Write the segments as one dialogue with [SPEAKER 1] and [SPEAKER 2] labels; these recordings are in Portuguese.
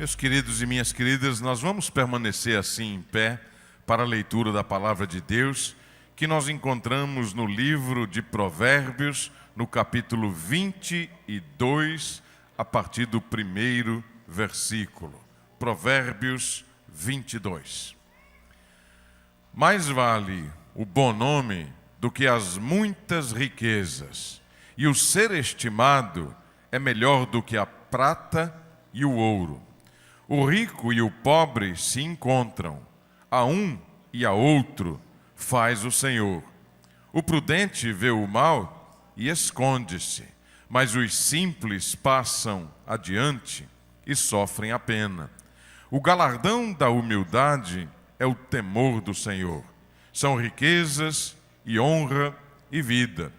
[SPEAKER 1] Meus queridos e minhas queridas, nós vamos permanecer assim em pé para a leitura da Palavra de Deus, que nós encontramos no livro de Provérbios, no capítulo 22, a partir do primeiro versículo. Provérbios 22. Mais vale o bom nome do que as muitas riquezas, e o ser estimado é melhor do que a prata e o ouro. O rico e o pobre se encontram, a um e a outro faz o Senhor. O prudente vê o mal e esconde-se, mas os simples passam adiante e sofrem a pena. O galardão da humildade é o temor do Senhor. São riquezas e honra e vida.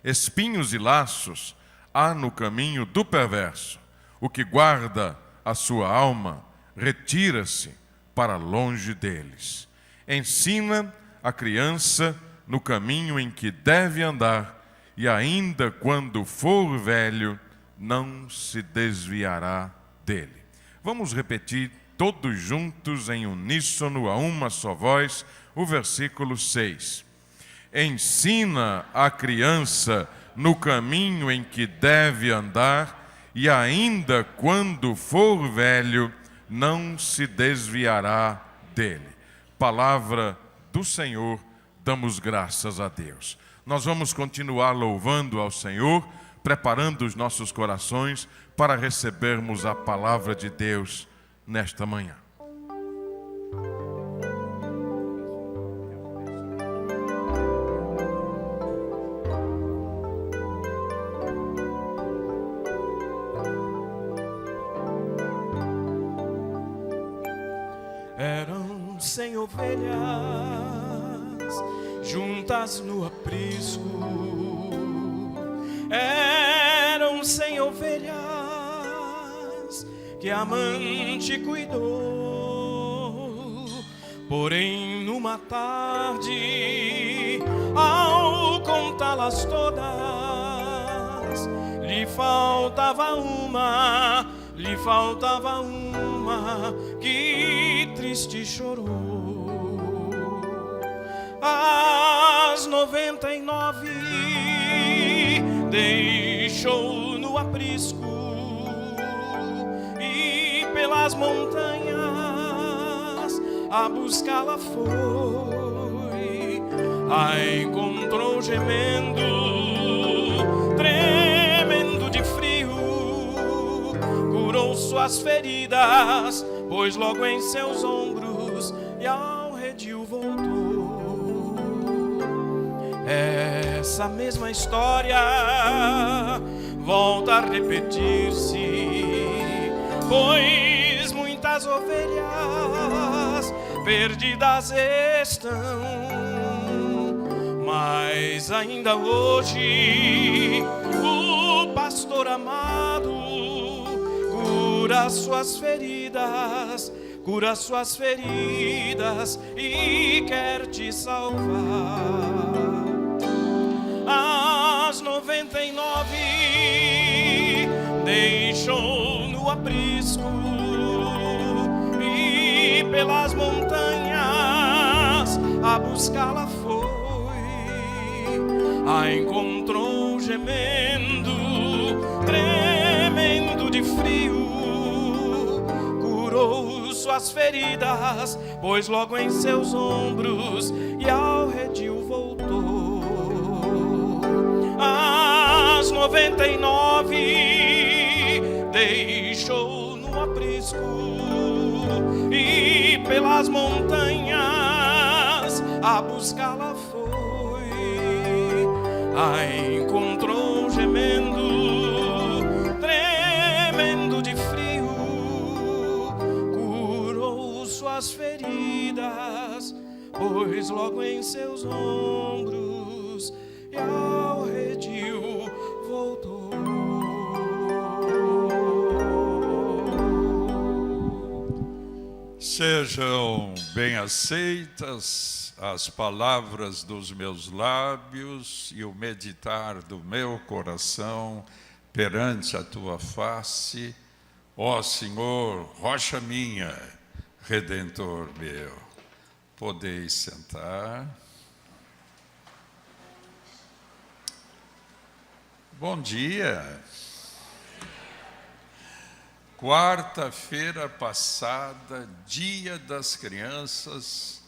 [SPEAKER 1] Espinhos e laços há no caminho do perverso. O que guarda a sua alma retira-se para longe deles. Ensina a criança no caminho em que deve andar, e ainda quando for velho, não se desviará dele. Vamos repetir todos juntos em uníssono, a uma só voz, o versículo 6. Ensina a criança no caminho em que deve andar, e ainda quando for velho, não se desviará dele. Palavra do Senhor, damos graças a Deus. Nós vamos continuar louvando ao Senhor, preparando os nossos corações para recebermos a palavra de Deus nesta manhã.
[SPEAKER 2] Eram 100 ovelhas juntas no aprisco. Eram 100 ovelhas que a amante cuidou. Porém, numa tarde, ao contá-las todas, lhe faltava uma, que triste chorou. As 99 deixou no aprisco, e pelas montanhas a buscá-la foi. A encontrou gemendo, tremendo de frio, curou suas feridas, pôs logo em seus ombros e ao redil voltou. Essa mesma história volta a repetir-se, pois muitas ovelhas perdidas estão, mas ainda hoje o pastor amado cura suas feridas e quer te salvar. As 99 deixou no aprisco, e pelas montanhas a buscá-la foi. A encontrou gemendo, tremendo de frio, curou suas feridas, pôs logo em seus ombros e ao redil voltou. As 99 deixou no aprisco, e pelas montanhas a buscá-la foi. A encontrou gemendo, tremendo de frio, curou suas feridas, pôs logo em seus ombros e ao redil voltou.
[SPEAKER 3] Sejam bem aceitas as palavras dos meus lábios e o meditar do meu coração perante a tua face, Ó Senhor, rocha minha, Redentor meu. Podeis sentar. Bom dia. Quarta-feira passada, Dia das Crianças,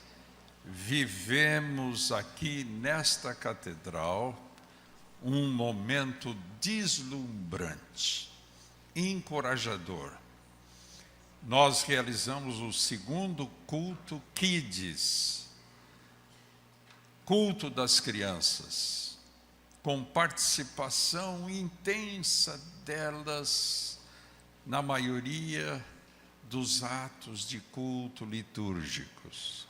[SPEAKER 3] vivemos aqui nesta catedral um momento deslumbrante, encorajador. Nós realizamos o segundo culto Kids, culto das crianças, com participação intensa delas na maioria dos atos de culto litúrgicos.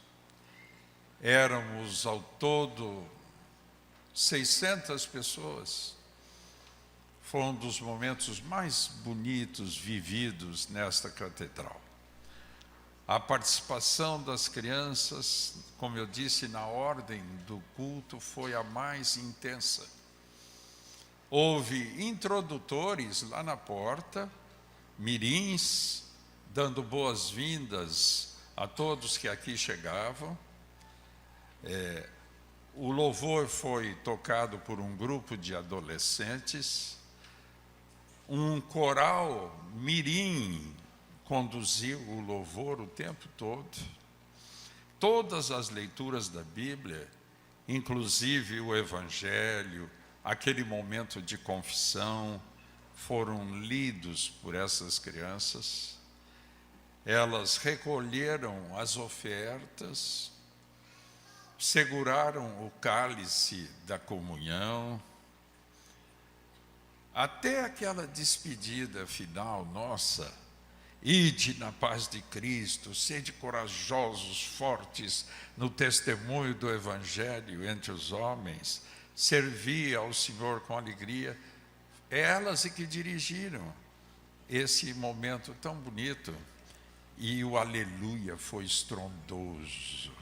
[SPEAKER 3] Éramos ao todo 600 pessoas. Foi um dos momentos mais bonitos vividos nesta catedral. A participação das crianças, como eu disse, na ordem do culto, foi a mais intensa. Houve introdutores lá na porta, mirins, dando boas-vindas a todos que aqui chegavam. O louvor foi tocado por um grupo de adolescentes. Um coral mirim conduziu o louvor o tempo todo. Todas as leituras da Bíblia, inclusive o Evangelho, aquele momento de confissão, foram lidos por essas crianças. Elas recolheram as ofertas, seguraram o cálice da comunhão. Até aquela despedida final nossa, ide na paz de Cristo, sede corajosos, fortes no testemunho do Evangelho entre os homens, servi ao Senhor com alegria. Elas que dirigiram esse momento tão bonito, e o aleluia foi estrondoso.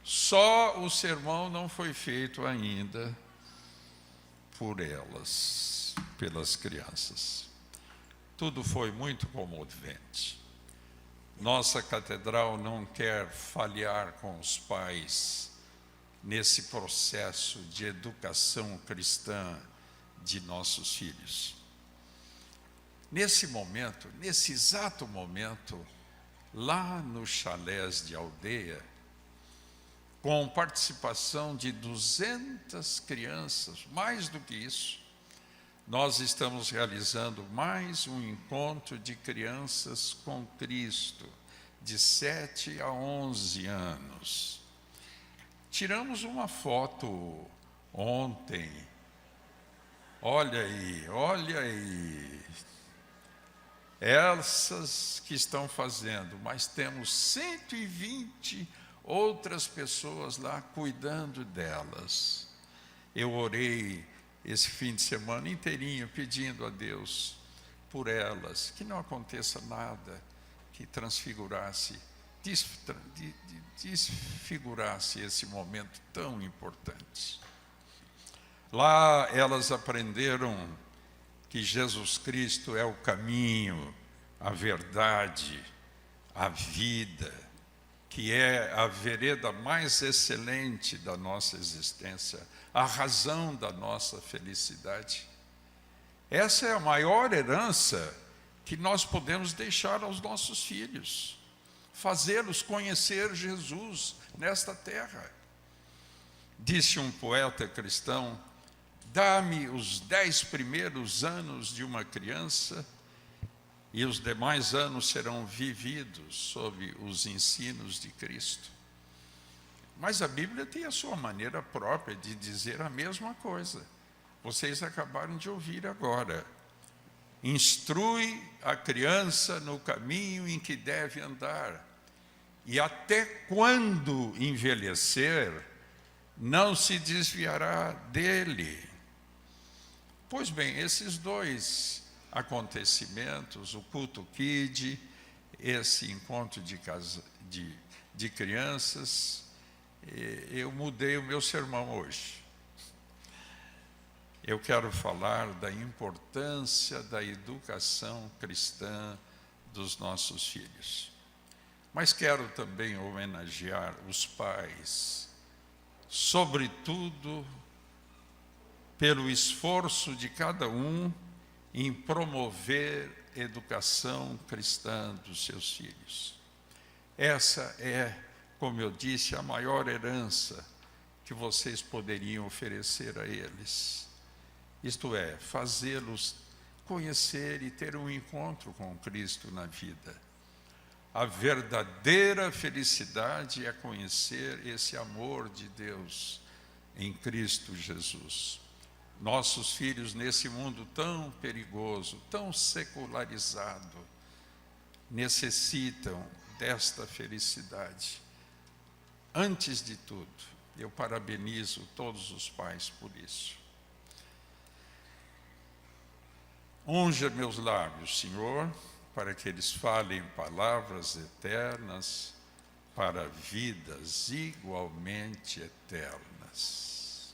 [SPEAKER 3] Só o sermão não foi feito ainda por elas, pelas crianças. Tudo foi muito comovente. Nossa catedral não quer falhar com os pais nesse processo de educação cristã de nossos filhos. Nesse momento, nesse exato momento, lá nos chalés de aldeia, com participação de 200 crianças, mais do que isso, nós estamos realizando mais um encontro de crianças com Cristo, de 7 a 11 anos. Tiramos uma foto ontem. Olha aí. Essas que estão fazendo, mas temos 120 outras pessoas lá cuidando delas. Eu orei esse fim de semana inteirinho pedindo a Deus por elas, que não aconteça nada que desfigurasse esse momento tão importante. Lá elas aprenderam que Jesus Cristo é o caminho, a verdade, a vida, que é a vereda mais excelente da nossa existência, a razão da nossa felicidade. Essa é a maior herança que nós podemos deixar aos nossos filhos, fazê-los conhecer Jesus nesta terra. Disse um poeta cristão: dá-me os 10 primeiros anos de uma criança e os demais anos serão vividos sob os ensinos de Cristo. Mas a Bíblia tem a sua maneira própria de dizer a mesma coisa. Vocês acabaram de ouvir agora. Instrui a criança no caminho em que deve andar, e até quando envelhecer, não se desviará dele. Pois bem, esses dois acontecimentos, o culto Kid, esse encontro de crianças, eu mudei o meu sermão hoje. eu quero falar da importância da educação cristã dos nossos filhos. Mas quero também homenagear os pais, sobretudo pelo esforço de cada um em promover educação cristã dos seus filhos. Essa é, como eu disse, a maior herança que vocês poderiam oferecer a eles. Isto é, fazê-los conhecer e ter um encontro com Cristo na vida. A verdadeira felicidade é conhecer esse amor de Deus em Cristo Jesus. Nossos filhos, nesse mundo tão perigoso, tão secularizado, necessitam desta felicidade. Antes de tudo, eu parabenizo todos os pais por isso. Unja meus lábios, Senhor, para que eles falem palavras eternas para vidas igualmente eternas.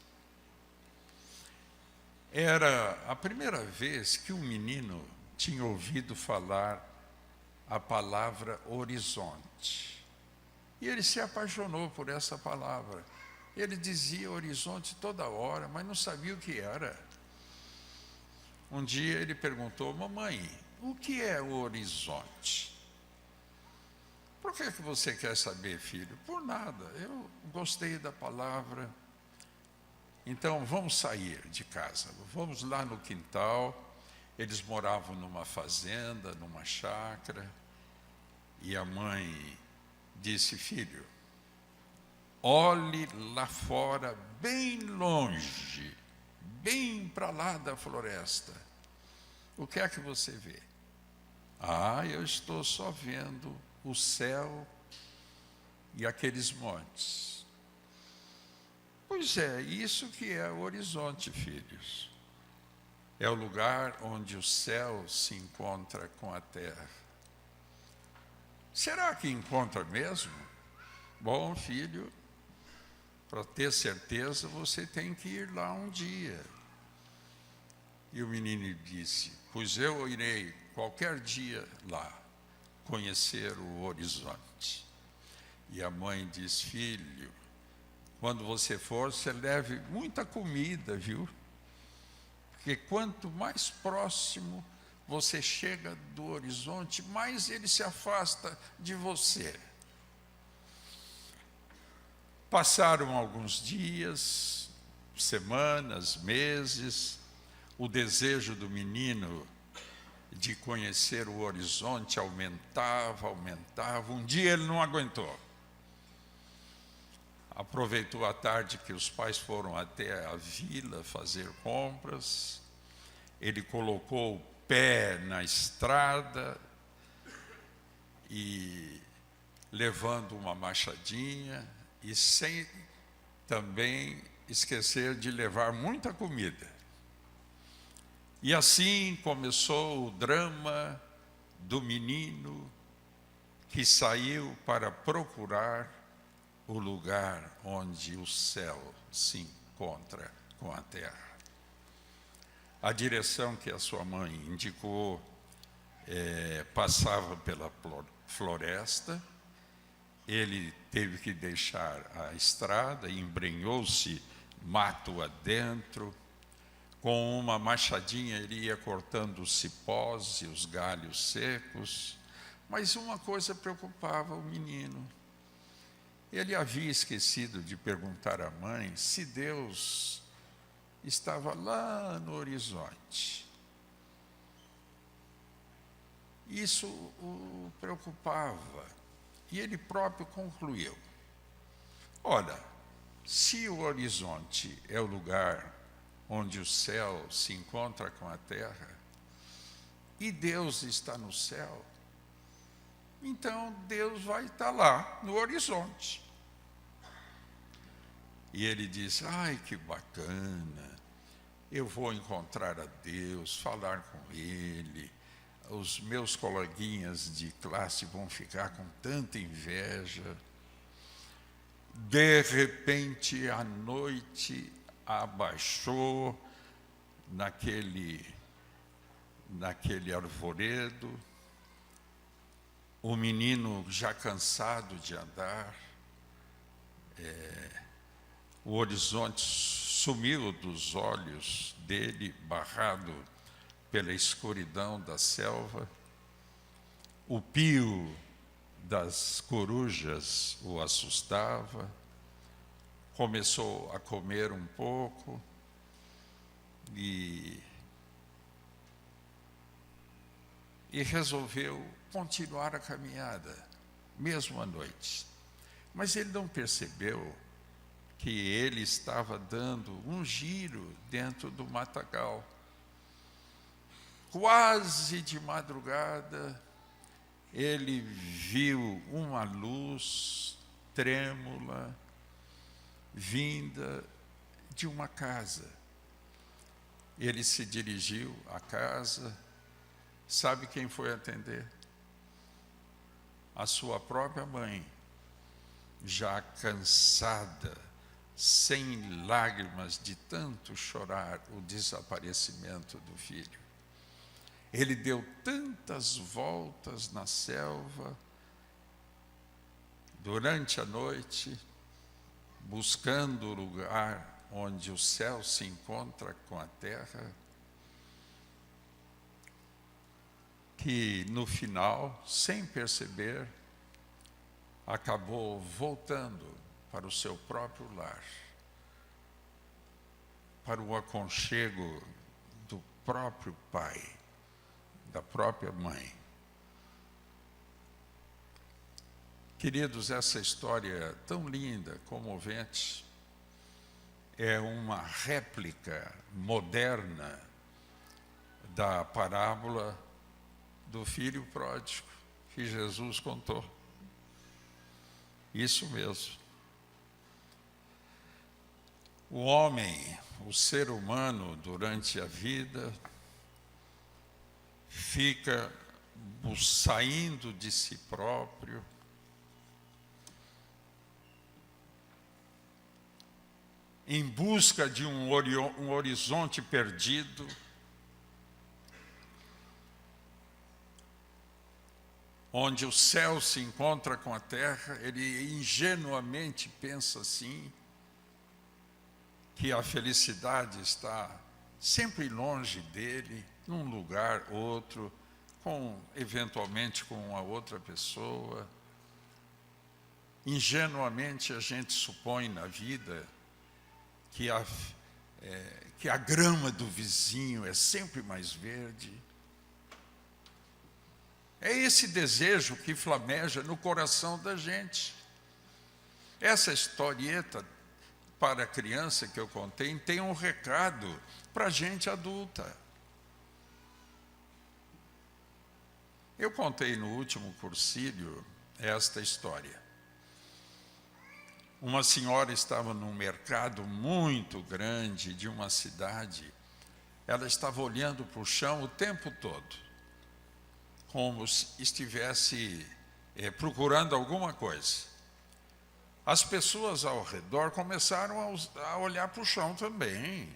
[SPEAKER 3] Era a primeira vez que um menino tinha ouvido falar a palavra horizonte. E ele se apaixonou por essa palavra. Ele dizia horizonte toda hora, mas não sabia o que era. Um dia ele perguntou: mamãe, o que é o horizonte? Por que você quer saber, filho? Por nada, eu gostei da palavra. Então vamos sair de casa, vamos lá no quintal. Eles moravam numa fazenda, numa chácara, e a mãe disse: filho, olhe lá fora, bem longe, bem para lá da floresta. O que é que você vê? Ah, eu estou só vendo o céu e aqueles montes. Pois é, isso que é o horizonte, filhos. É o lugar onde o céu se encontra com a terra. Será que encontra mesmo? Bom, filho, para ter certeza, você tem que ir lá um dia. E o menino disse: pois eu irei qualquer dia lá conhecer o horizonte. E a mãe disse: filho, quando você for, você leve muita comida, viu? Porque quanto mais próximo você chega do horizonte, mais ele se afasta de você. Passaram alguns dias, semanas, meses. O desejo do menino de conhecer o horizonte aumentava. Um dia ele não aguentou. Aproveitou a tarde que os pais foram até a vila fazer compras. Ele colocou o pé na estrada e, levando uma machadinha, e sem também esquecer de levar muita comida. E assim começou o drama do menino que saiu para procurar o lugar onde o céu se encontra com a terra. A direção que a sua mãe indicou passava pela floresta. Ele teve que deixar a estrada, embrenhou-se mato adentro. Com uma machadinha ele ia cortando os cipós e os galhos secos. Mas uma coisa preocupava o menino. Ele havia esquecido de perguntar à mãe se Deus estava lá no horizonte. Isso o preocupava. E ele próprio concluiu: olha, se o horizonte é o lugar onde o céu se encontra com a terra, e Deus está no céu, então Deus vai estar lá no horizonte. E ele disse: ai, que bacana, eu vou encontrar a Deus, falar com Ele, os meus coleguinhas de classe vão ficar com tanta inveja. De repente, a noite abaixou, naquele arvoredo, o menino já cansado de andar, o horizonte sumiu dos olhos dele, barrado pela escuridão da selva, o pio das corujas o assustava, começou a comer um pouco e resolveu continuar a caminhada, mesmo à noite. Mas ele não percebeu que ele estava dando um giro dentro do matagal. Quase de madrugada, ele viu uma luz trêmula vinda de uma casa. Ele se dirigiu à casa. Sabe quem foi atender? A sua própria mãe, já cansada, sem lágrimas de tanto chorar o desaparecimento do filho. Ele deu tantas voltas na selva durante a noite, buscando o lugar onde o céu se encontra com a terra, que no final, sem perceber, acabou voltando para o seu próprio lar, para o aconchego do próprio pai, da própria mãe. Queridos, essa história tão linda, comovente, é uma réplica moderna da parábola do filho pródigo que Jesus contou. Isso mesmo. O homem, o ser humano, durante a vida, fica saindo de si próprio, em busca de um horizonte perdido, onde o céu se encontra com a terra. Ele ingenuamente pensa assim, que a felicidade está sempre longe dele, num lugar outro, eventualmente com uma outra pessoa. Ingenuamente a gente supõe na vida que a grama do vizinho é sempre mais verde. É esse desejo que flameja no coração da gente. Essa historieta para a criança que eu contei tem um recado para a gente adulta. Eu contei no último cursilho esta história. Uma senhora estava num mercado muito grande de uma cidade. Ela estava olhando para o chão o tempo todo, como se estivesse procurando alguma coisa. As pessoas ao redor começaram a olhar para o chão também.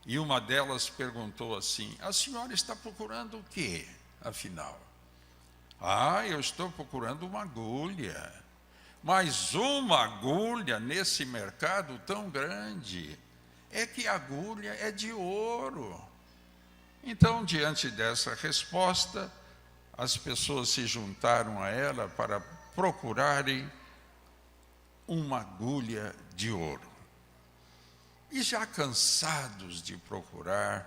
[SPEAKER 3] E uma delas perguntou assim: a senhora está procurando o quê, afinal? Eu estou procurando uma agulha. Mas uma agulha nesse mercado tão grande, é que a agulha é de ouro. Então, diante dessa resposta, as pessoas se juntaram a ela para procurarem uma agulha de ouro. E já cansados de procurar,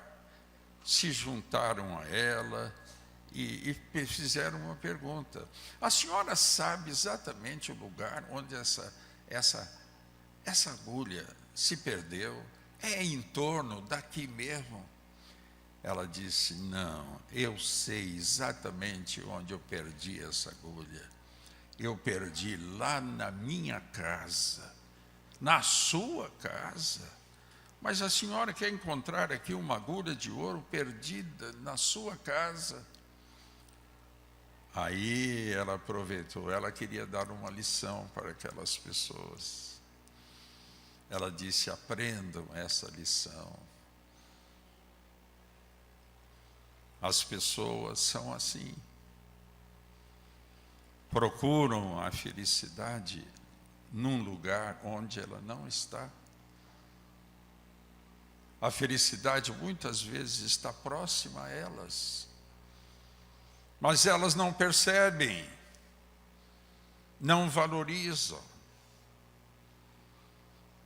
[SPEAKER 3] se juntaram a ela e fizeram uma pergunta: a senhora sabe exatamente o lugar onde essa agulha se perdeu? É em torno daqui mesmo? Ela disse: não, eu sei exatamente onde eu perdi essa agulha. Eu perdi lá na minha casa. Na sua casa? Mas a senhora quer encontrar aqui uma agulha de ouro perdida na sua casa? Aí ela aproveitou, ela queria dar uma lição para aquelas pessoas. Ela disse: aprendam essa lição. As pessoas são assim. Procuram a felicidade num lugar onde ela não está. A felicidade muitas vezes está próxima a elas, mas elas não percebem, não valorizam.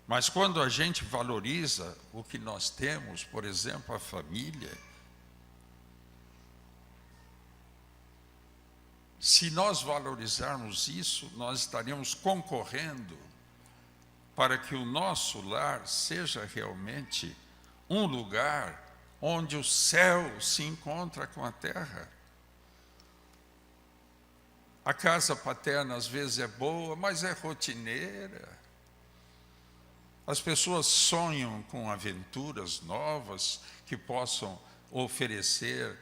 [SPEAKER 3] Mas quando a gente valoriza o que nós temos, por exemplo, a família, se nós valorizarmos isso, nós estaremos concorrendo para que o nosso lar seja realmente um lugar onde o céu se encontra com a terra. A casa paterna às vezes é boa, mas é rotineira. As pessoas sonham com aventuras novas que possam oferecer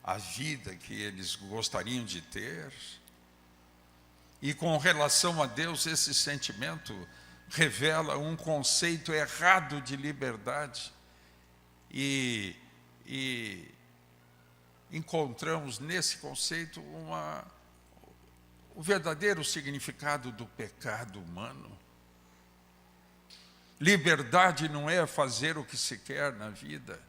[SPEAKER 3] a vida que eles gostariam de ter. E com relação a Deus, esse sentimento revela um conceito errado de liberdade. E encontramos nesse conceito o verdadeiro significado do pecado humano. Liberdade não é fazer o que se quer na vida.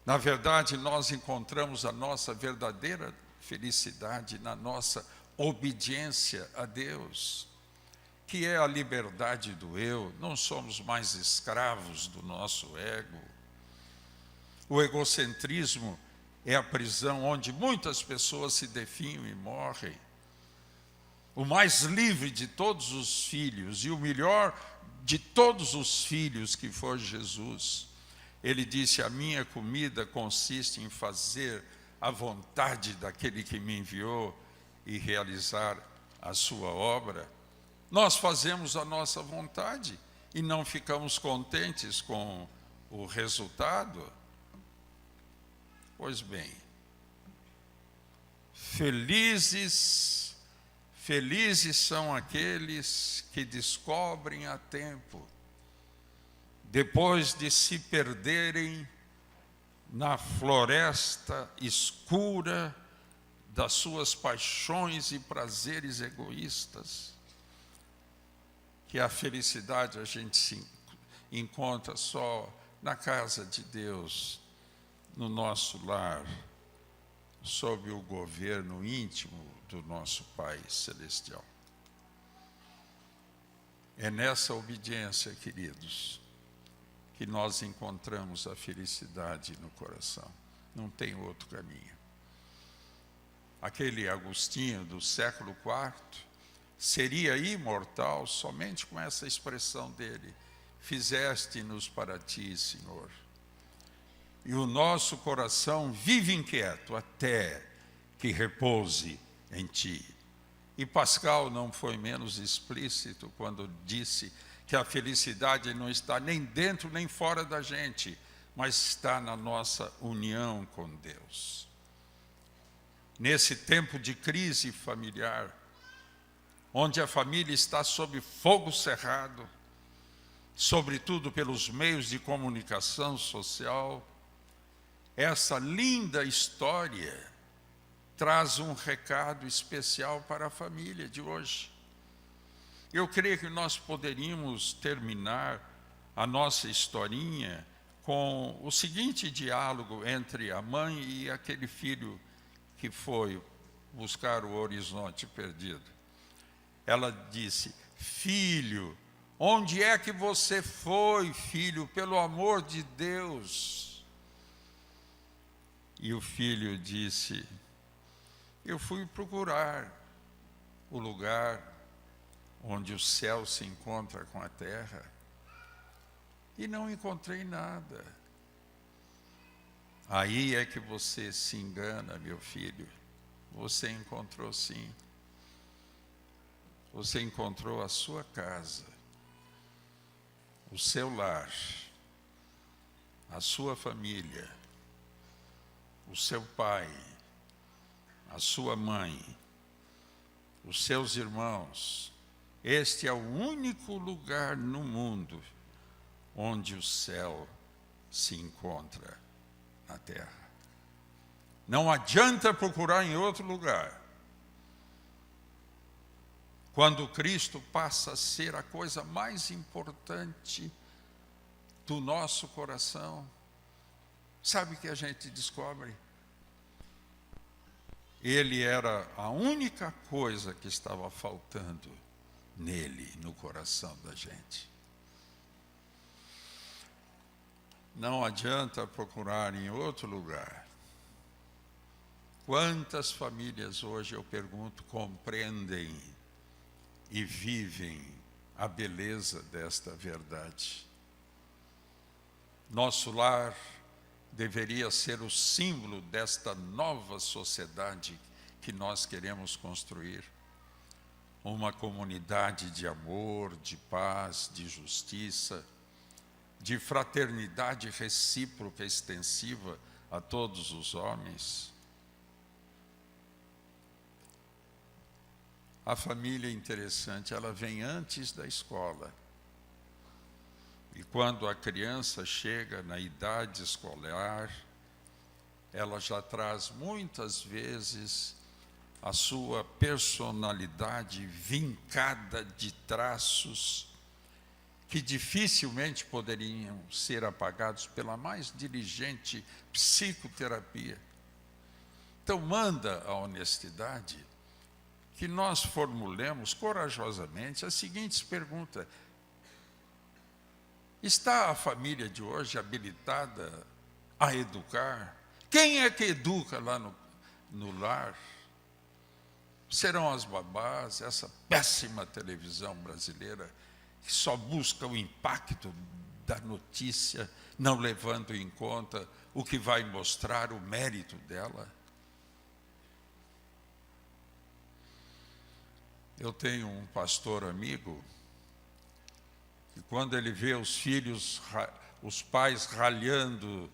[SPEAKER 3] Na verdade, nós encontramos a nossa verdadeira felicidade na nossa obediência a Deus, que é a liberdade do eu. Não somos mais escravos do nosso ego. O egocentrismo é a prisão onde muitas pessoas se definham e morrem. O mais livre de todos os filhos e o melhor de todos os filhos, que foi Jesus, ele disse: a minha comida consiste em fazer a vontade daquele que me enviou e realizar a sua obra. Nós fazemos a nossa vontade e não ficamos contentes com o resultado. Pois bem, felizes são aqueles que descobrem a tempo, depois de se perderem na floresta escura das suas paixões e prazeres egoístas, que a felicidade a gente se encontra só na casa de Deus, no nosso lar, sob o governo íntimo do nosso Pai Celestial. É nessa obediência, queridos, que nós encontramos a felicidade no coração. Não tem outro caminho. Aquele Agostinho do século IV seria imortal somente com essa expressão dele: fizeste-nos para ti, Senhor. E o nosso coração vive inquieto até que repouse em ti. E Pascal não foi menos explícito quando disse que a felicidade não está nem dentro nem fora da gente, mas está na nossa união com Deus. Nesse tempo de crise familiar, onde a família está sob fogo cerrado, sobretudo pelos meios de comunicação social, essa linda história traz um recado especial para a família de hoje. Eu creio que nós poderíamos terminar a nossa historinha com o seguinte diálogo entre a mãe e aquele filho que foi buscar o horizonte perdido. Ela disse: filho, onde é que você foi, filho, pelo amor de Deus? E o filho disse: eu fui procurar o lugar onde o céu se encontra com a terra e não encontrei nada. Aí é que você se engana, meu filho. Você encontrou sim. Você encontrou a sua casa, o seu lar, a sua família, o seu pai, a sua mãe, os seus irmãos. Este é o único lugar no mundo onde o céu se encontra na terra. Não adianta procurar em outro lugar. Quando Cristo passa a ser a coisa mais importante do nosso coração, sabe o que a gente descobre? Ele era a única coisa que estava faltando nele, no coração da gente. Não adianta procurar em outro lugar. Quantas famílias hoje, eu pergunto, compreendem e vivem a beleza desta verdade? Nosso lar deveria ser o símbolo desta nova sociedade que nós queremos construir. Uma comunidade de amor, de paz, de justiça, de fraternidade recíproca extensiva a todos os homens. A família é interessante, ela vem antes da escola. E quando a criança chega na idade escolar, ela já traz muitas vezes a sua personalidade vincada de traços que dificilmente poderiam ser apagados pela mais diligente psicoterapia. Então, manda a honestidade que nós formulemos corajosamente as seguintes perguntas. Está a família de hoje habilitada a educar? Quem é que educa lá no lar? Serão as babás, essa péssima televisão brasileira que só busca o impacto da notícia, não levando em conta o que vai mostrar o mérito dela? Eu tenho um pastor amigo que, quando ele vê os pais ralhando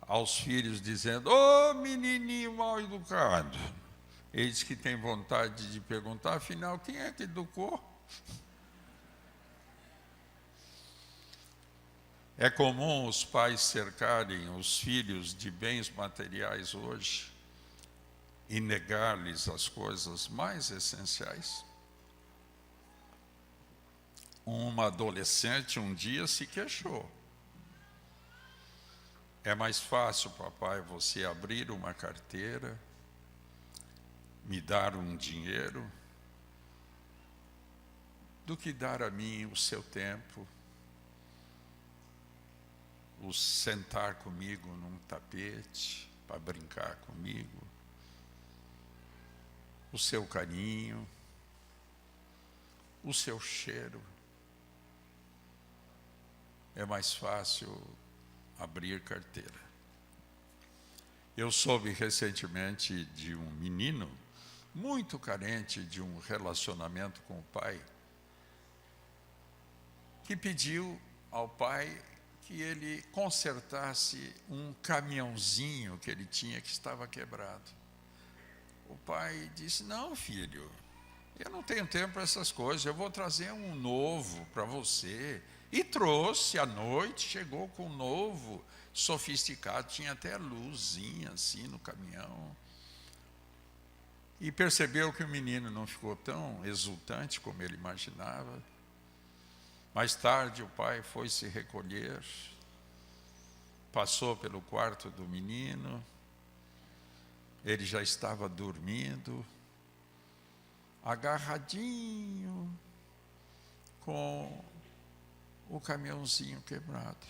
[SPEAKER 3] aos filhos, dizendo: "Ô menininho mal educado", ele diz que tem vontade de perguntar: afinal, quem é que educou? É comum os pais cercarem os filhos de bens materiais hoje e negar-lhes as coisas mais essenciais. Uma adolescente um dia se queixou. É mais fácil, papai, você abrir uma carteira, me dar um dinheiro, do que dar a mim o seu tempo, o sentar comigo num tapete para brincar comigo, o seu carinho, o seu cheiro. É mais fácil abrir carteira. Eu soube recentemente de um menino muito carente de um relacionamento com o pai, que pediu ao pai que ele consertasse um caminhãozinho que ele tinha que estava quebrado. O pai disse: "Não, filho, eu não tenho tempo para essas coisas, eu vou trazer um novo para você." E trouxe à noite, chegou com um novo, sofisticado, tinha até luzinha assim no caminhão. E percebeu que o menino não ficou tão exultante como ele imaginava. Mais tarde o pai foi se recolher, passou pelo quarto do menino, ele já estava dormindo, agarradinho com o caminhãozinho quebrado.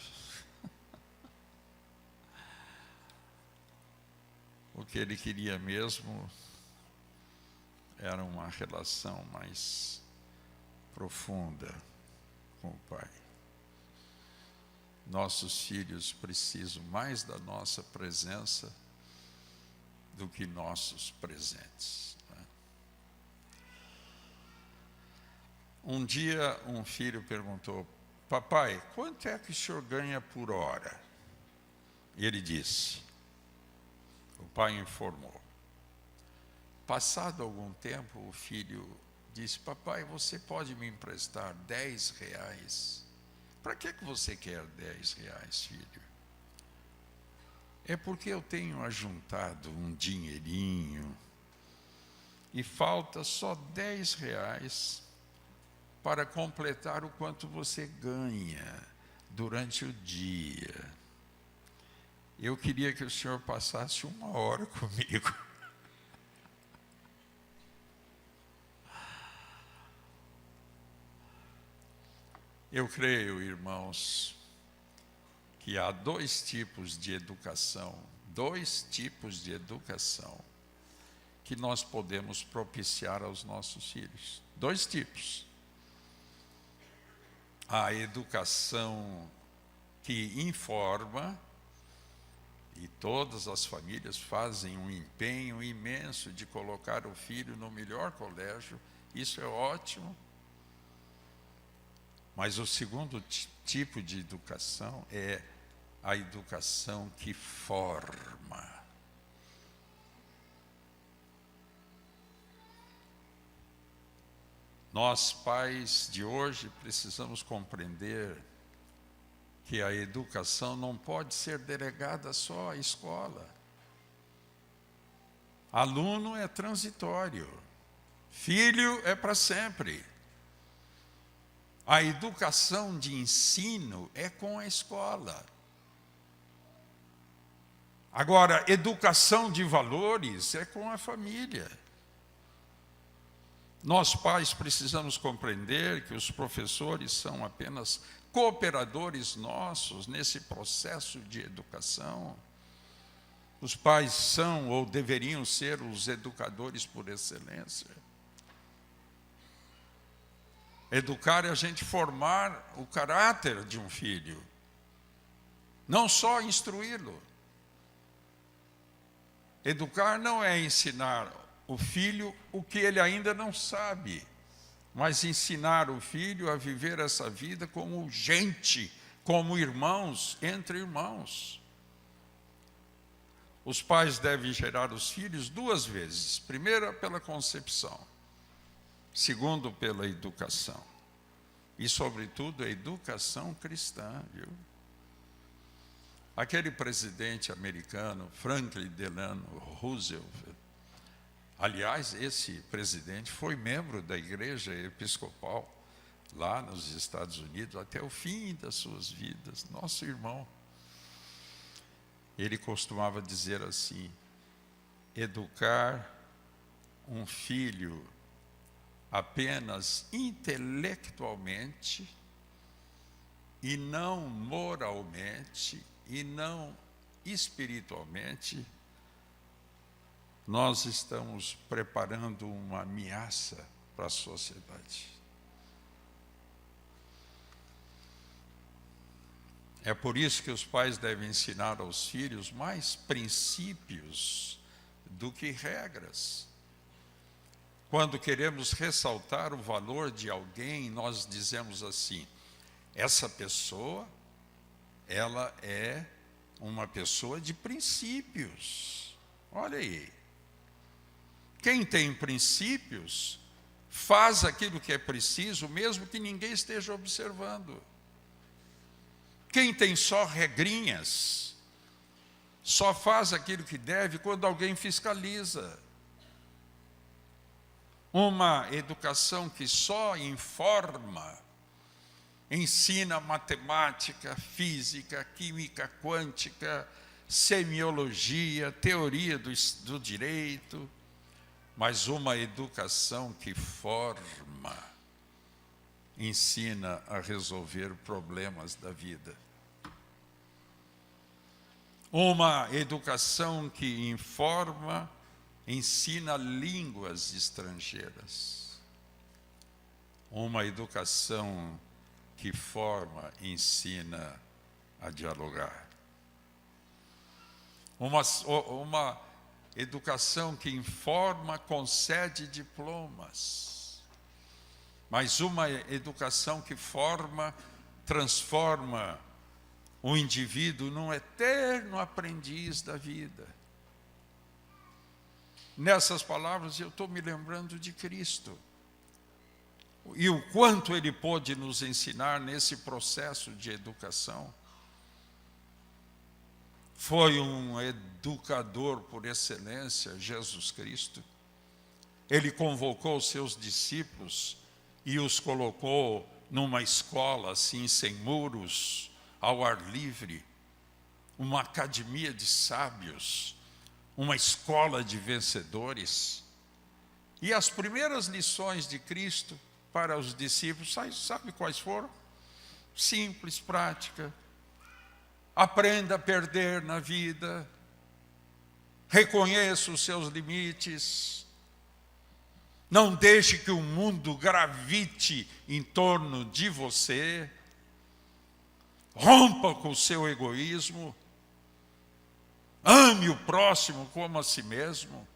[SPEAKER 3] O que ele queria mesmo era uma relação mais profunda com o pai. Nossos filhos precisam mais da nossa presença do que nossos presentes. Um dia um filho perguntou: "Papai, quanto é que o senhor ganha por hora?" E ele disse, o pai informou. Passado algum tempo, o filho disse: "Papai, você pode me emprestar R$10? Para que você quer R$10, filho?" é porque eu tenho ajuntado um dinheirinho e falta só R$ 10 para completar o quanto você ganha durante o dia. Eu queria que o senhor passasse 1 hora comigo. Eu creio, irmãos, que há 2 tipos de educação, que nós podemos propiciar aos nossos filhos. 2 tipos. A educação que informa, e todas as famílias fazem um empenho imenso de colocar o filho no melhor colégio, isso é ótimo. Mas o segundo tipo de educação é a educação que forma. Nós, pais de hoje, precisamos compreender que a educação não pode ser delegada só à escola. Aluno é transitório, filho é para sempre. A educação de ensino é com a escola. Agora, educação de valores é com a família. Nós, pais, precisamos compreender que os professores são apenas cooperadores nossos nesse processo de educação. Os pais são ou deveriam ser os educadores por excelência. Educar é a gente formar o caráter de um filho, não só instruí-lo. Educar não é ensinar o filho o que ele ainda não sabe, mas ensinar o filho a viver essa vida como gente, como irmãos, entre irmãos. Os pais devem gerar os filhos 2 vezes. Primeiro, pela concepção. Segundo, pela educação. E, sobretudo, a educação cristã, viu? Aquele presidente americano, Franklin Delano Roosevelt, aliás, esse presidente foi membro da Igreja Episcopal lá nos Estados Unidos até o fim das suas vidas, nosso irmão. Ele costumava dizer assim: educar um filho apenas intelectualmente e não moralmente e não espiritualmente, nós estamos preparando uma ameaça para a sociedade. É por isso que os pais devem ensinar aos filhos mais princípios do que regras. Quando queremos ressaltar o valor de alguém, nós dizemos assim: essa pessoa, ela é uma pessoa de princípios. Olha aí. Quem tem princípios, faz aquilo que é preciso, mesmo que ninguém esteja observando. Quem tem só regrinhas, só faz aquilo que deve quando alguém fiscaliza. Uma educação que só informa, ensina matemática, física, química quântica, semiologia, teoria do direito, mas uma educação que forma, ensina a resolver problemas da vida. Uma educação que informa, ensina línguas estrangeiras. Uma educação que forma, ensina a dialogar. Uma educação que informa, concede diplomas. Mas uma educação que forma, transforma o indivíduo num eterno aprendiz da vida. Nessas palavras eu estou me lembrando de Cristo. E o quanto Ele pôde nos ensinar nesse processo de educação. foi um educador por excelência, Jesus Cristo. Ele convocou os seus discípulos e os colocou numa escola assim, sem muros, ao ar livre, uma academia de sábios, uma escola de vencedores. E as primeiras lições de Cristo para os discípulos, sabe quais foram? Simples, prática. Aprenda a perder na vida. Reconheça os seus limites. Não deixe que o mundo gravite em torno de você. Rompa com o seu egoísmo. Ame o próximo como a si mesmo.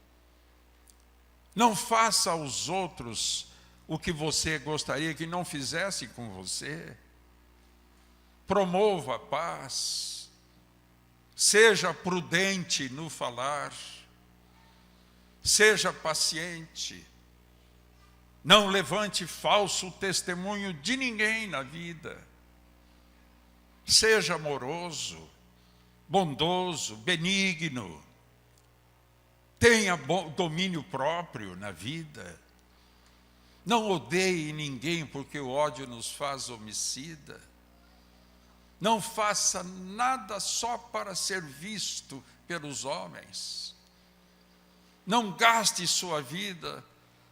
[SPEAKER 3] Não faça aos outros o que você gostaria que não fizesse com você. Promova a paz. Seja prudente no falar. Seja paciente. Não levante falso testemunho de ninguém na vida. Seja amoroso, bondoso, benigno. Tenha domínio próprio na vida. Não odeie ninguém, porque o ódio nos faz homicida. Não faça nada só para ser visto pelos homens. Não gaste sua vida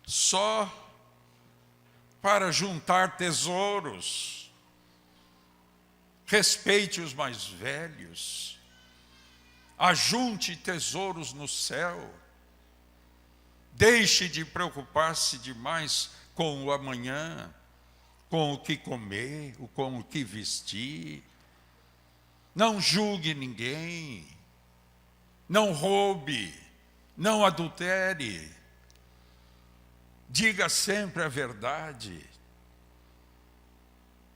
[SPEAKER 3] só para juntar tesouros. Respeite os mais velhos. Ajunte tesouros no céu. Deixe de preocupar-se demais com o amanhã, com o que comer, com o que vestir. Não julgue ninguém. Não roube. Não adultere. Diga sempre a verdade.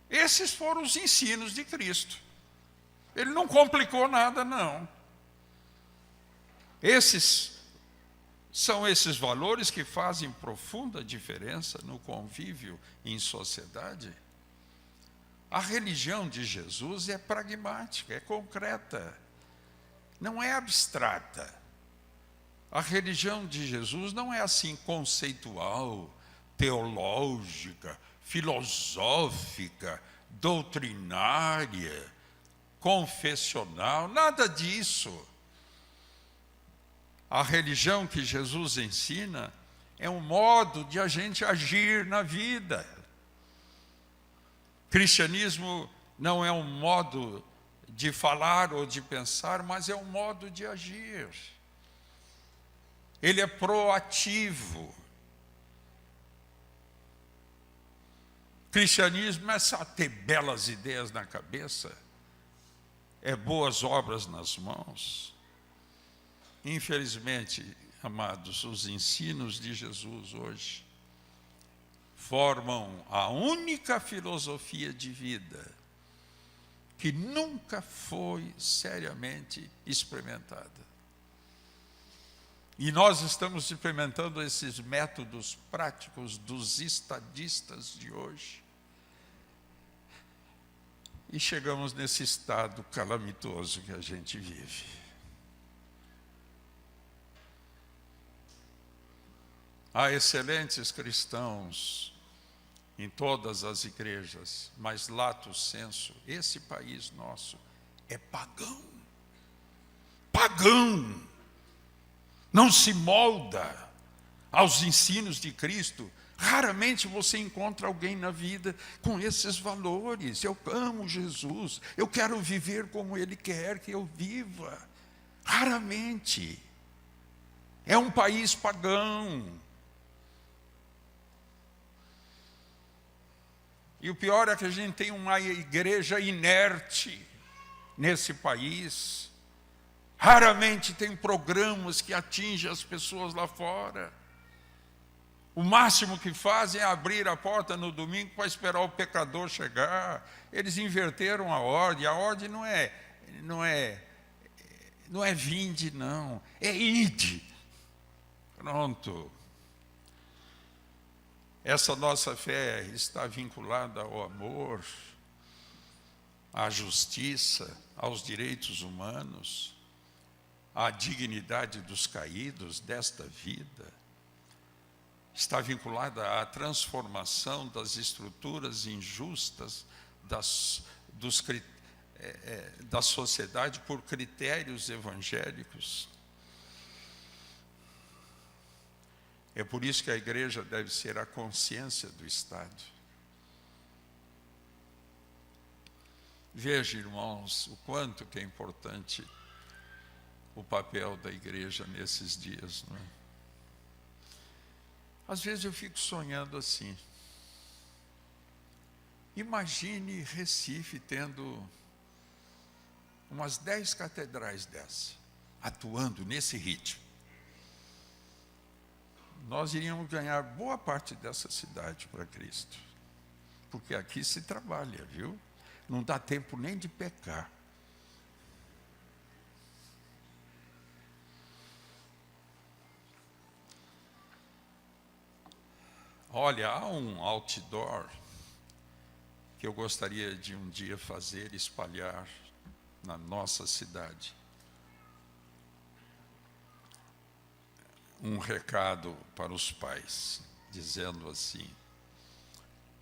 [SPEAKER 3] Esses foram os ensinos de Cristo. Ele não complicou nada, não. São esses valores que fazem profunda diferença no convívio em sociedade. A religião de Jesus é pragmática, é concreta, não é abstrata. A religião de Jesus não é assim conceitual, teológica, filosófica, doutrinária, confessional, nada disso. A religião que Jesus ensina é um modo de a gente agir na vida. Cristianismo não é um modo de falar ou de pensar, mas é um modo de agir. Ele é proativo. Cristianismo é só ter belas ideias na cabeça, é boas obras nas mãos. Infelizmente, amados, os ensinos de Jesus hoje formam a única filosofia de vida que nunca foi seriamente experimentada. E nós estamos experimentando esses métodos práticos dos estadistas de hoje. E chegamos nesse estado calamitoso que a gente vive. Há excelentes cristãos em todas as igrejas, mas lato sensu, esse país nosso é pagão. Pagão. Não se molda aos ensinos de Cristo. Raramente você encontra alguém na vida com esses valores. Eu amo Jesus, eu quero viver como Ele quer que eu viva. Raramente. É um país pagão. E o pior é que a gente tem uma igreja inerte nesse país. Raramente tem programas que atingem as pessoas lá fora. O máximo que fazem é abrir a porta no domingo para esperar o pecador chegar. Eles inverteram a ordem. A ordem não é vinde, não. É ide. Pronto. Essa nossa fé está vinculada ao amor, à justiça, aos direitos humanos. à dignidade dos caídos desta vida. Está vinculada à transformação das estruturas injustas da sociedade por critérios evangélicos. É por isso que a igreja deve ser a consciência do Estado. Veja, irmãos, o quanto que é importante o papel da igreja nesses dias, não é? Às vezes eu fico sonhando assim. Imagine Recife tendo umas 10 catedrais dessas, atuando nesse ritmo. Nós iríamos ganhar boa parte dessa cidade para Cristo. Porque aqui se trabalha, viu? Não dá tempo nem de pecar. Olha, há um outdoor que eu gostaria de um dia fazer, espalhar na nossa cidade. Um recado para os pais, dizendo assim: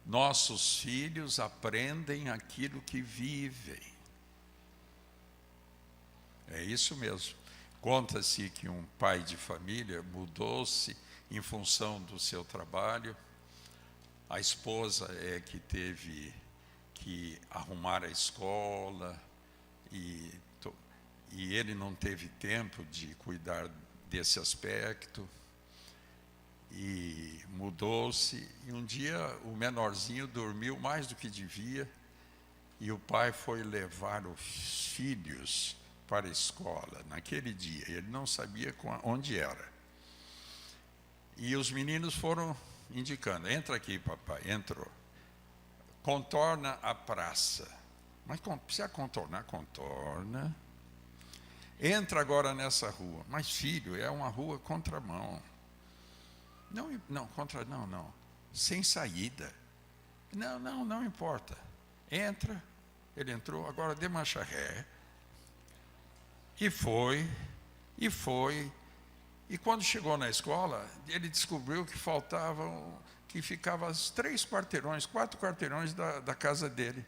[SPEAKER 3] nossos filhos aprendem aquilo que vivem. É isso mesmo. Conta-se que um pai de família mudou-se em função do seu trabalho. A esposa é que teve que arrumar a escola e ele não teve tempo de cuidar desse aspecto e mudou-se. E um dia o menorzinho dormiu mais do que devia e o pai foi levar os filhos para a escola naquele dia. Ele não sabia onde era. E os meninos foram indicando: entra aqui, papai. Entrou. Contorna a praça. Mas precisa contornar? Contorna. Entra agora nessa rua. Mas, filho, é uma rua contramão. Não. Sem saída. Não importa. Entra. Ele entrou, agora dê marcha ré. E foi. E quando chegou na escola, ele descobriu que ficava 4 quarteirões da casa dele.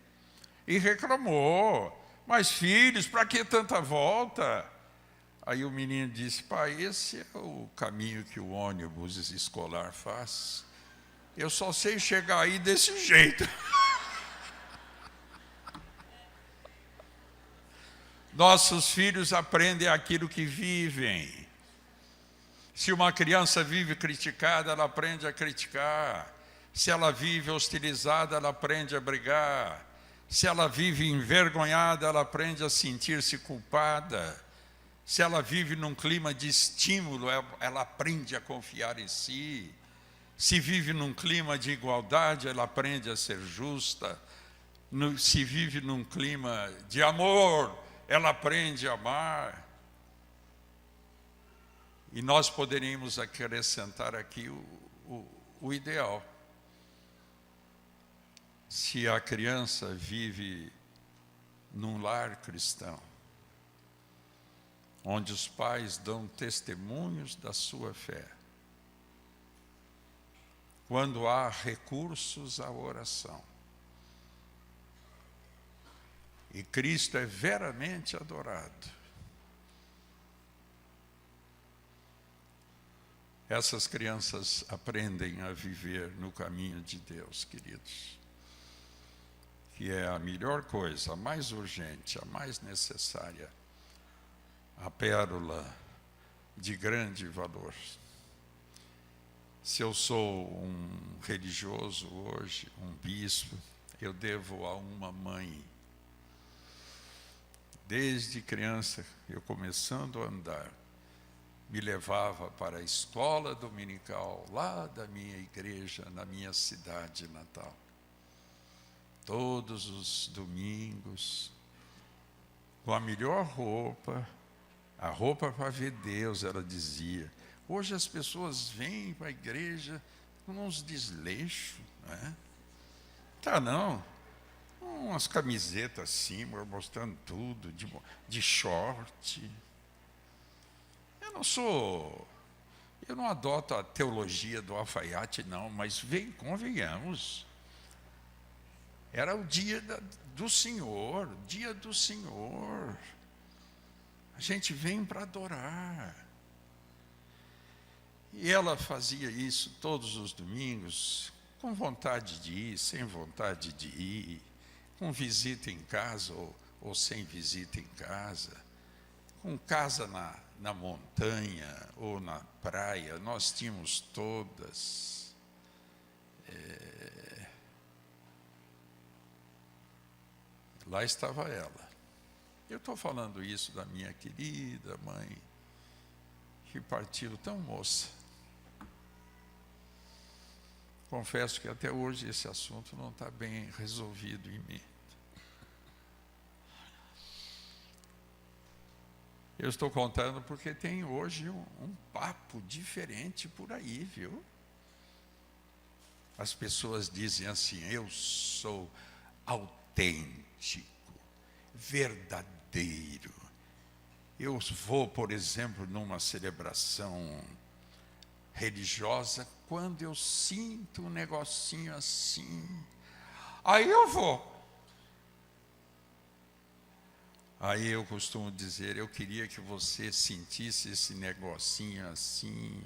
[SPEAKER 3] E reclamou: mas filhos, para que tanta volta? Aí o menino disse: pai, esse é o caminho que o ônibus escolar faz. Eu só sei chegar aí desse jeito. Nossos filhos aprendem aquilo que vivem. Se uma criança vive criticada, ela aprende a criticar. Se ela vive hostilizada, ela aprende a brigar. Se ela vive envergonhada, ela aprende a sentir-se culpada. Se ela vive num clima de estímulo, ela aprende a confiar em si. Se vive num clima de igualdade, ela aprende a ser justa. Se vive num clima de amor, ela aprende a amar. E nós poderíamos acrescentar aqui o ideal. Se a criança vive num lar cristão, onde os pais dão testemunhos da sua fé, quando há recursos à oração, e Cristo é veramente adorado, essas crianças aprendem a viver no caminho de Deus, queridos, que é a melhor coisa, a mais urgente, a mais necessária, a pérola de grande valor. Se eu sou um religioso hoje, um bispo, eu devo a uma mãe. Desde criança, eu começando a andar, me levava para a escola dominical, lá da minha igreja, na minha cidade natal. Todos os domingos, com a melhor roupa, a roupa para ver Deus, ela dizia. Hoje as pessoas vêm para a igreja com uns desleixos, né? Tá não, umas camisetas assim, mostrando tudo, de short. Eu não adoto a teologia do alfaiate, não, mas convenhamos. Era o dia do Senhor, dia do Senhor. A gente vem para adorar. E ela fazia isso todos os domingos, com vontade de ir, sem vontade de ir, com visita em casa ou sem visita em casa, com casa na montanha ou na praia, nós tínhamos todas. Lá estava ela. Eu estou falando isso da minha querida mãe, que partiu tão moça. Confesso que até hoje esse assunto não está bem resolvido em mim. Eu estou contando porque tem hoje um papo diferente por aí, viu? As pessoas dizem assim: eu sou autêntico, verdadeiro. Eu vou, por exemplo, numa celebração religiosa, quando eu sinto um negocinho assim, aí eu vou. Aí eu costumo dizer: eu queria que você sentisse esse negocinho assim.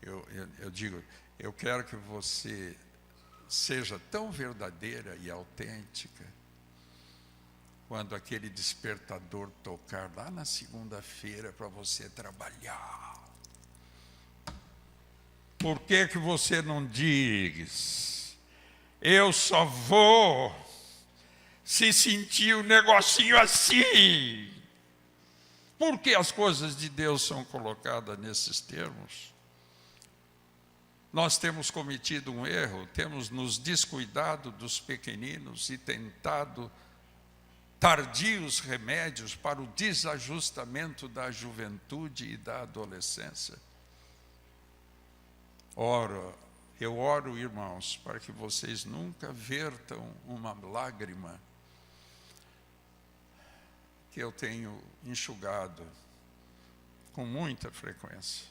[SPEAKER 3] Eu digo, eu quero que você seja tão verdadeira e autêntica quando aquele despertador tocar lá na segunda-feira para você trabalhar. Por que você não diz: eu só vou se sentir um negocinho assim? Por que as coisas de Deus são colocadas nesses termos? Nós temos cometido um erro, temos nos descuidado dos pequeninos e tentado tardios remédios para o desajustamento da juventude e da adolescência. Ora, eu oro, irmãos, para que vocês nunca vertam uma lágrima que eu tenho enxugado com muita frequência.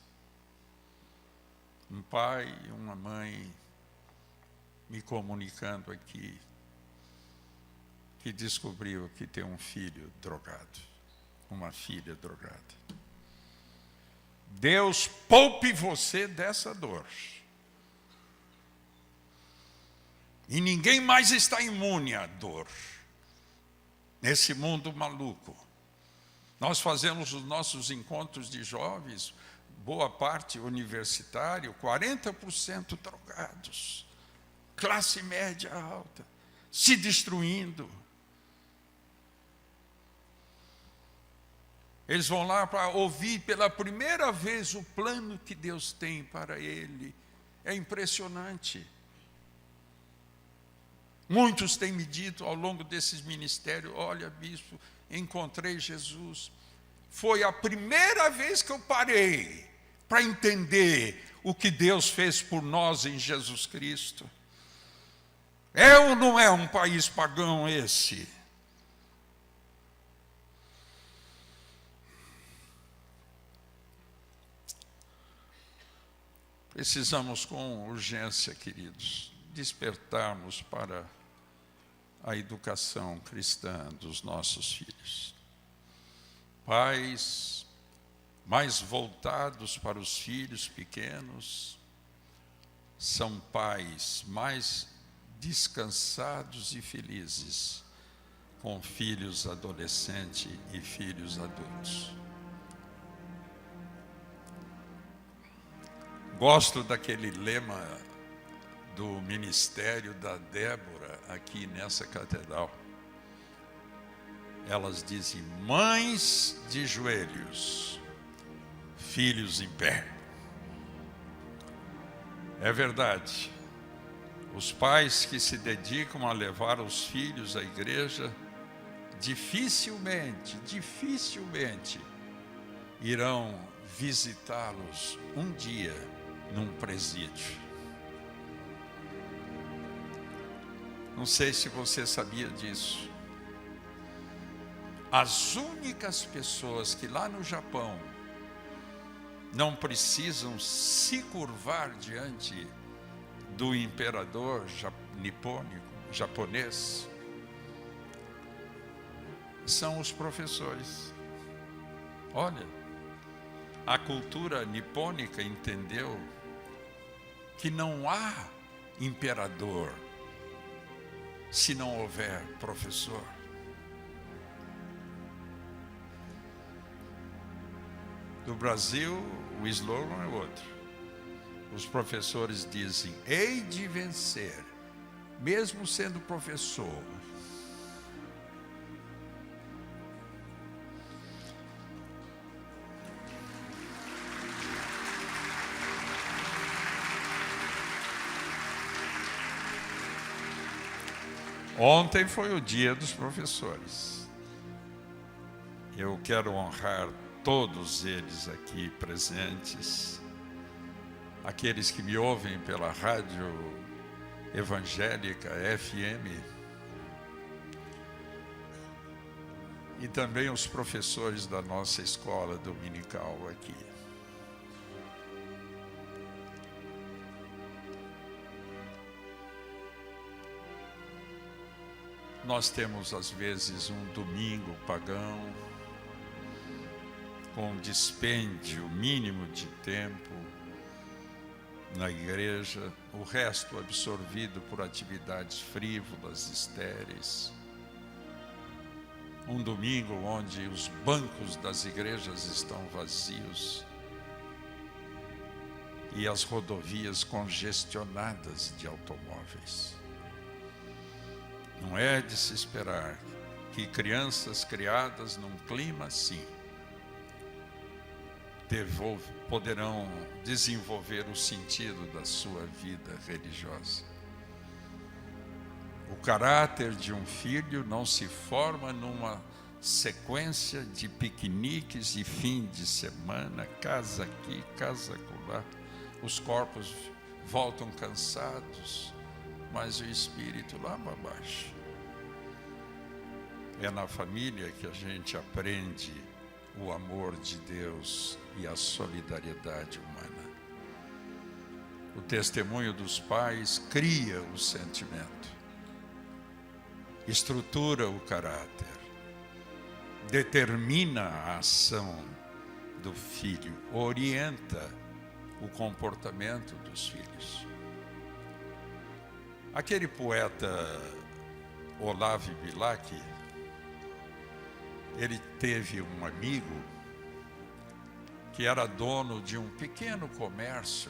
[SPEAKER 3] Um pai e uma mãe me comunicando aqui que descobriu que tem um filho drogado, uma filha drogada. Deus poupe você dessa dor. E ninguém mais está imune à dor nesse mundo maluco. Nós fazemos os nossos encontros de jovens, boa parte universitário, 40% drogados, classe média alta, se destruindo. Eles vão lá para ouvir pela primeira vez o plano que Deus tem para ele. É impressionante. Muitos têm me dito ao longo desses ministérios: olha, bispo, encontrei Jesus. Foi a primeira vez que eu parei para entender o que Deus fez por nós em Jesus Cristo. É ou não é um país pagão esse? Precisamos com urgência, queridos, despertarmos para a educação cristã dos nossos filhos. Pais mais voltados para os filhos pequenos são pais mais descansados e felizes com filhos adolescentes e filhos adultos. Gosto daquele lema do ministério da Débora aqui nessa catedral. Elas dizem: mães de joelhos, filhos em pé. É verdade. Os pais que se dedicam a levar os filhos à igreja dificilmente irão visitá-los um dia num presídio. Não sei se você sabia disso. As únicas pessoas que lá no Japão não precisam se curvar diante do imperador japonês são os professores. Olha, a cultura nipônica entendeu que não há imperador se não houver professor. No Brasil, o slogan é outro. Os professores dizem: hei de vencer, mesmo sendo professor. Ontem foi o dia dos professores. Eu quero honrar todos eles aqui presentes, aqueles que me ouvem pela rádio evangélica FM, e também os professores da nossa escola dominical aqui. Nós temos às vezes um domingo pagão, com um dispêndio mínimo de tempo na igreja, o resto absorvido por atividades frívolas, estéreis. Um domingo onde os bancos das igrejas estão vazios e as rodovias congestionadas de automóveis. Não é de se esperar que crianças criadas num clima assim poderão desenvolver o sentido da sua vida religiosa. O caráter de um filho não se forma numa sequência de piqueniques e fim de semana, casa aqui, casa acolá. Os corpos voltam cansados, mas o espírito lá para baixo. É na família que a gente aprende o amor de Deus e a solidariedade humana. O testemunho dos pais cria o sentimento, estrutura o caráter, determina a ação do filho, orienta o comportamento dos filhos. Aquele poeta Olavo Bilac, ele teve um amigo que era dono de um pequeno comércio.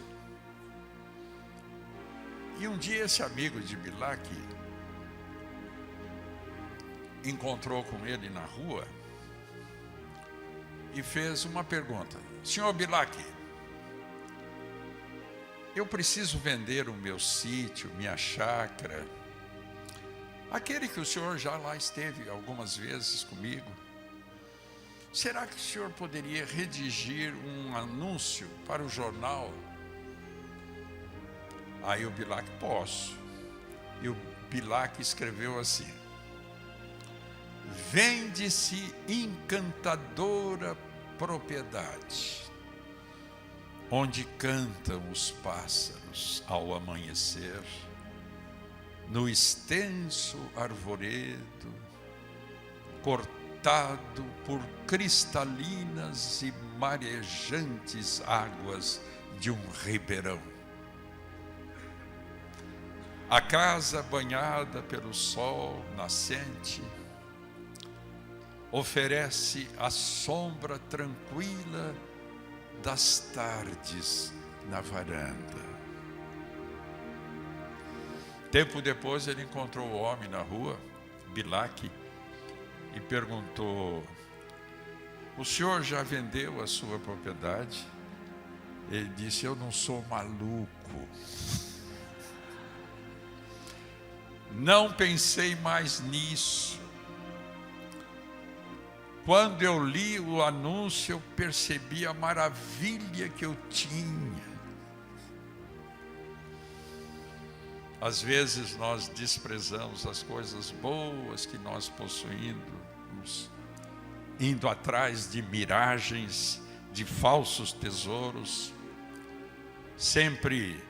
[SPEAKER 3] E um dia esse amigo de Bilac encontrou com ele na rua e fez uma pergunta: senhor Bilac, eu preciso vender o meu sítio, minha chácara, aquele que o senhor já lá esteve algumas vezes comigo. Será que o senhor poderia redigir um anúncio para o jornal? Aí o Bilac: posso. E o Bilac escreveu assim: vende-se encantadora propriedade, onde cantam os pássaros ao amanhecer, no extenso arvoredo, cortado por cristalinas e marejantes águas de um ribeirão. A casa banhada pelo sol nascente oferece a sombra tranquila das tardes na varanda. Tempo depois ele encontrou o homem na rua, Bilac, e perguntou: o senhor já vendeu a sua propriedade? Ele disse: eu não sou maluco. Não pensei mais nisso. Quando eu li o anúncio, eu percebi a maravilha que eu tinha. Às vezes nós desprezamos as coisas boas que nós possuímos indo atrás de miragens, de falsos tesouros. Sempre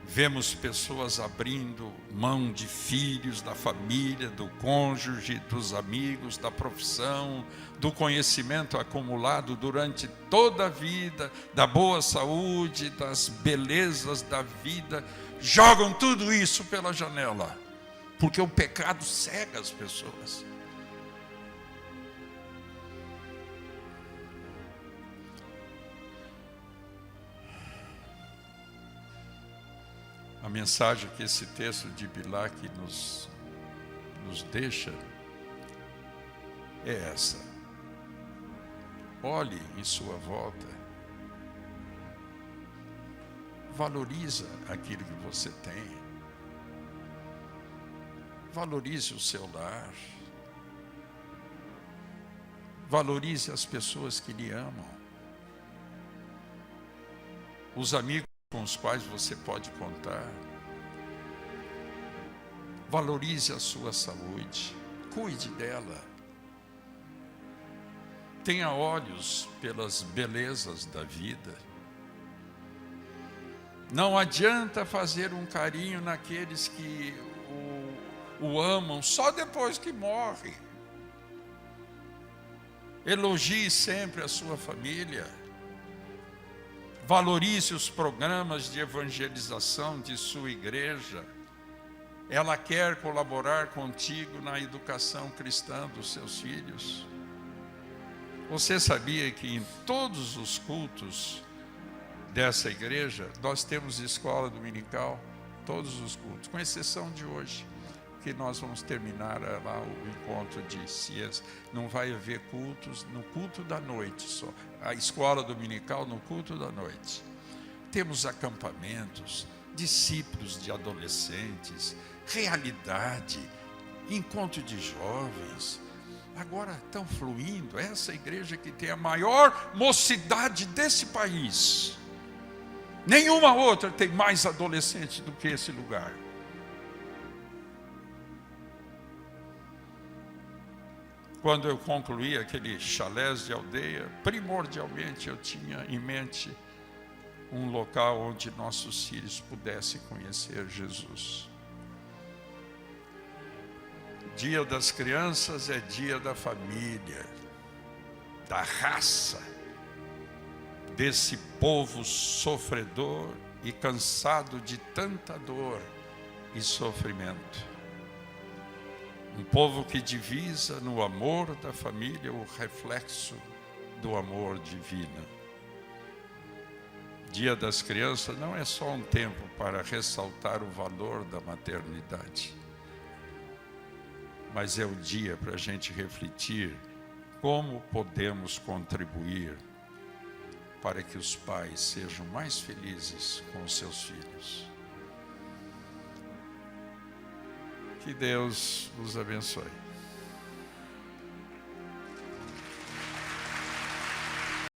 [SPEAKER 3] vemos pessoas abrindo mão de filhos, da família, do cônjuge, dos amigos, da profissão, do conhecimento acumulado durante toda a vida, da boa saúde, das belezas da vida. Jogam tudo isso pela janela, porque o pecado cega as pessoas. A mensagem que esse texto de Bilac nos deixa é essa: olhe em sua volta, valoriza aquilo que você tem, valorize o seu lar, valorize as pessoas que lhe amam, os amigos com os quais você pode contar. Valorize a sua saúde, cuide dela. Tenha olhos pelas belezas da vida. Não adianta fazer um carinho naqueles que o amam só depois que morre. Elogie sempre a sua família. Valorize os programas de evangelização de sua igreja. Ela quer colaborar contigo na educação cristã dos seus filhos. Você sabia que em todos os cultos dessa igreja, nós temos escola dominical? Todos os cultos, com exceção de hoje, que nós vamos terminar lá o encontro de ciência. Não vai haver cultos no culto da noite só. A escola dominical no culto da noite. Temos acampamentos, discípulos de adolescentes, realidade, encontro de jovens. Agora estão fluindo. Essa igreja que tem a maior mocidade desse país. Nenhuma outra tem mais adolescentes do que esse lugar. Quando eu concluí aquele chalés de aldeia, primordialmente eu tinha em mente um local onde nossos filhos pudessem conhecer Jesus. Dia das Crianças é dia da família, da raça, desse povo sofredor e cansado de tanta dor e sofrimento. Um povo que divisa no amor da família o reflexo do amor divino. Dia das Crianças não é só um tempo para ressaltar o valor da maternidade, mas é o dia para a gente refletir como podemos contribuir para que os pais sejam mais felizes com os seus filhos. Que Deus os abençoe.